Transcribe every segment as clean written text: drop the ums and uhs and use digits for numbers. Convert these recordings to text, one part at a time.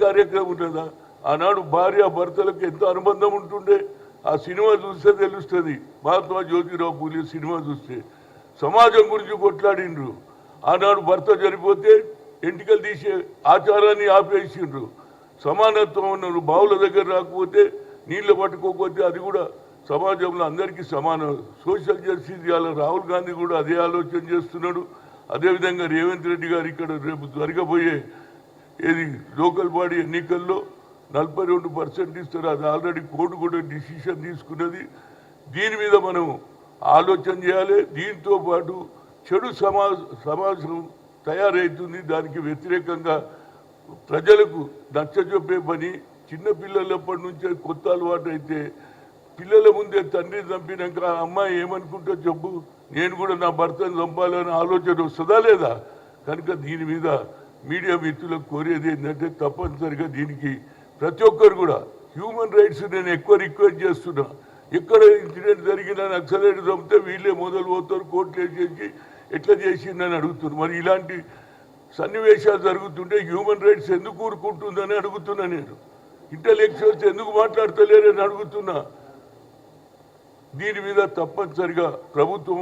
కార్యక్రమం ఉంటుందా? ఆనాడు భార్య భర్తలకు ఎంత అనుబంధం ఉంటుండే. ఆ సినిమా చూస్తే తెలుస్తుంది. మహాత్మా జ్యోతిరావు పూలే సినిమా చూస్తే సమాజం గురించి కొట్లాడిండ్రు. ఆనాడు భర్త చనిపోతే ఎంటికలు తీసే ఆచారాన్ని ఆపేసిండ్రు. సమానత్వం ఉన్నారు. బావుల దగ్గర రాకపోతే నీళ్ళు పట్టుకోకపోతే అది కూడా సమాజంలో అందరికీ సమానం. సోషల్ జస్టిస్ ఇవాళ రాహుల్ గాంధీ కూడా అదే ఆలోచన చేస్తున్నాడు. అదేవిధంగా రేవంత్ రెడ్డి గారు ఇక్కడ రేపు జరగబోయే లోకల్ బాడీ ఎన్నికల్లో 42% ఇస్తారు. అది ఆల్రెడీ కోర్టు కూడా డిసిషన్ తీసుకున్నది. దీని మీద మనం ఆలోచన చేయాలి. దీంతో పాటు చెడు సమాజం తయారవుతుంది. దానికి వ్యతిరేకంగా ప్రజలకు నచ్చజెప్పే పని చిన్నపిల్లలప్పటి నుంచే కొత్త అలవాటు అయితే పిల్లల ముందే తండ్రిని చంపినాక అమ్మాయి ఏమనుకుంటా చెప్పు, నేను కూడా నా భర్తను చంపాలనే ఆలోచన వస్తుందా లేదా? కనుక దీని మీద మీడియా మిత్రులకు కోరేది ఏంటంటే తప్పనిసరిగా దీనికి ప్రతి ఒక్కరు కూడా హ్యూమన్ రైట్స్ నేను ఎక్కువ రిక్వెస్ట్ చేస్తున్నా. ఎక్కడ ఇన్సిడెంట్ జరిగినా నక్సలైట్ చంపితే వీళ్ళే మొదలు పోతారు, కోర్టులు చేసి ఎట్లా చేసిందని అడుగుతున్నారు. మరి ఇలాంటి సన్నివేశాలు జరుగుతుంటే హ్యూమన్ రైట్స్ ఎందుకు ఊరుకుంటుందని అడుగుతున్నా. నేను ఇంటలెక్చువల్స్ ఎందుకు మాట్లాడతలేరని అడుగుతున్నా. దీని మీద తప్పనిసరిగా ప్రభుత్వం,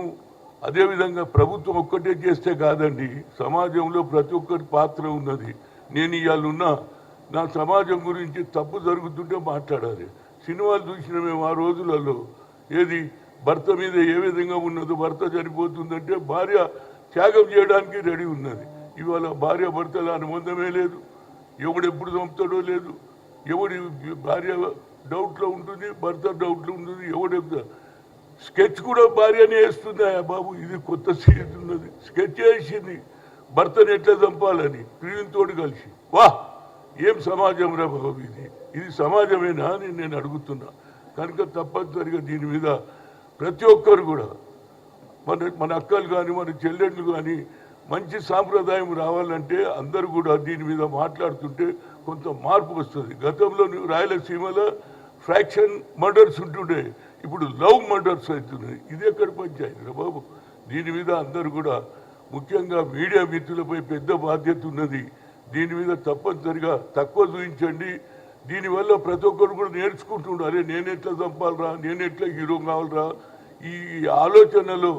అదేవిధంగా ప్రభుత్వం ఒక్కటే చేస్తే కాదండి, సమాజంలో ప్రతి ఒక్కరి పాత్ర ఉన్నది. నేను ఇవాళ ఉన్నా నా సమాజం గురించి తప్పు జరుగుతుంటే మాట్లాడాలి. సినిమాలు చూసిన మేము ఆ రోజులలో భర్త మీద ఏ విధంగా ఉన్నదో, భర్త చనిపోతుందంటే భార్య త్యాగం చేయడానికి రెడీ ఉన్నది. ఇవాళ భార్య భర్తల అనుబంధమే లేదు. ఎవడెప్పుడు చంపుతాడో లేదు. ఎవడి భార్య డౌట్లో ఉంటుంది, భర్త డౌట్లో ఉంటుంది. ఎవడెప్పుడు స్కెచ్ కూడా భార్యనే వేస్తుంది. బాబు ఇది కొత్త సీరీస్ ఉన్నది, స్కెచ్ వేసింది భర్తను ఎట్లా చంపాలని ప్రియునితోడు కలిసి. వాహ్, ఏం సమాజం రా బాబు ఇది సమాజమేనా అని నేను అడుగుతున్నా. కనుక తప్పనిసరిగా దీని మీద ప్రతి ఒక్కరు కూడా మన అక్కలు కానీ మన చెల్లెళ్ళు కానీ మంచి సాంప్రదాయం రావాలంటే అందరూ కూడా దీని మీద మాట్లాడుతుంటే కొంత మార్పు వస్తుంది. గతంలో రాయలసీమలో ఫ్రాక్షన్ మర్డర్స్ ఉంటుండే, ఇప్పుడు లవ్ మర్డర్స్ అవుతున్నాయి. ఇది ఎక్కడ పంచాయతీ బాబు? దీని మీద అందరూ కూడా ముఖ్యంగా మీడియా మిత్రులపై పెద్ద బాధ్యత ఉన్నది. దీని మీద తప్పనిసరిగా తక్కువ చూపించండి. దీనివల్ల ప్రతి ఒక్కరు కూడా నేర్చుకుంటుండ్రు. అరే నేను ఎట్లా చంపాలరా, నేను ఎట్లా హీరో కావాలరా, ఈ ఆలోచనలో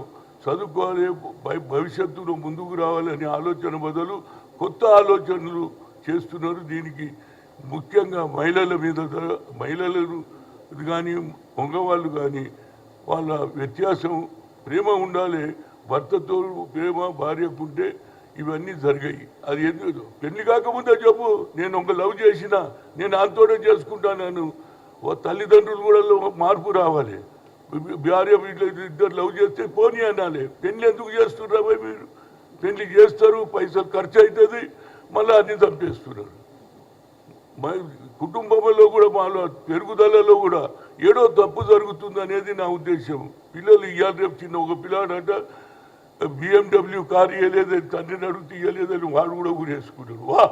చదువుకోవాలి, భవిష్యత్తులో ముందుకు రావాలనే ఆలోచన బదులు కొత్త ఆలోచనలు చేస్తున్నారు. దీనికి ముఖ్యంగా మహిళల మీద, మహిళలు కానీ మగవాళ్ళు కానీ వాళ్ళ వ్యత్యాసం, ప్రేమ ఉండాలి. భర్తతో ప్రేమ భార్యకుంటే ఇవన్నీ జరిగాయి. అది ఎందుకు పెళ్లి కాకముందే చెప్పు, నేను ఒక లవ్ చేసినా నేను అంతోనే చేసుకుంటాను. తల్లిదండ్రులు కూడా మార్పు రావాలి. భార్య ఇద్దరు లవ్ చేస్తే పోనీ అనాలి. పెళ్లి ఎందుకు చేస్తున్నారు? మీరు పెళ్లి చేస్తారు, పైసలు ఖర్చు అవుతుంది, మళ్ళీ అన్ని చంపేస్తున్నారు. కుటుంబంలో కూడా వాళ్ళ పెరుగుదలలో కూడా ఏడో తప్పు జరుగుతుంది అనేది నా ఉద్దేశం. పిల్లలు ఇవ్వాలి. రేపు చిన్న ఒక పిల్లాడంట BMW కారు ఇవ్వలేదని తండ్రిని అడుగుతూ ఇవ్వలేదని వాడు కూడా ఊరేసుకున్నాడు. వా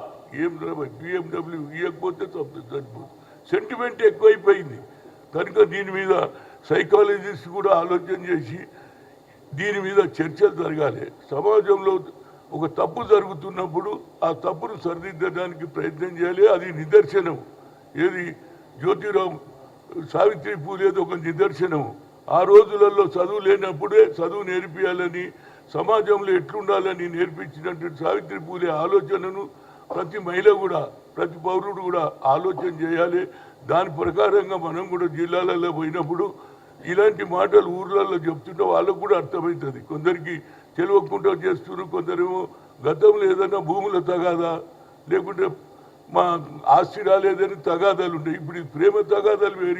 ఏం BMW ఇవ్వకపోతే చనిపోతుంది. సెంటిమెంట్ ఎక్కువైపోయింది. కనుక దీని మీద సైకాలజిస్ట్ కూడా ఆలోచన చేసి దీని మీద చర్చలు జరగాలి. సమాజంలో ఒక తప్పు జరుగుతున్నప్పుడు ఆ తప్పును సరిదిద్దడానికి ప్రయత్నం చేయాలి. అది నిదర్శనం. జ్యోతిరావు సావిత్రి పూలేది ఒక నిదర్శనం. ఆ రోజులలో చదువు లేనప్పుడే చదువు నేర్పియాలని, సమాజంలో ఎట్లుండాలని నేర్పించినటువంటి సావిత్రి పూలే ఆలోచనను ప్రతి మహిళ కూడా, ప్రతి పౌరుడు కూడా ఆలోచన చేయాలి. దాని ప్రకారంగా మనం కూడా జిల్లాలలో పోయినప్పుడు ఇలాంటి మాటలు ఊర్లలో చెప్తుంటే వాళ్ళకు కూడా అర్థమవుతుంది. కొందరికి తెలియకుండా చేస్తున్నారు. కొందరేమో గతంలో ఏదైనా భూముల తగాదా, లేకుంటే మా ఆస్తి రాలేదని తగాదాలు ఉంటాయి. ఇప్పుడు ప్రేమ తగాదాలు వేరు.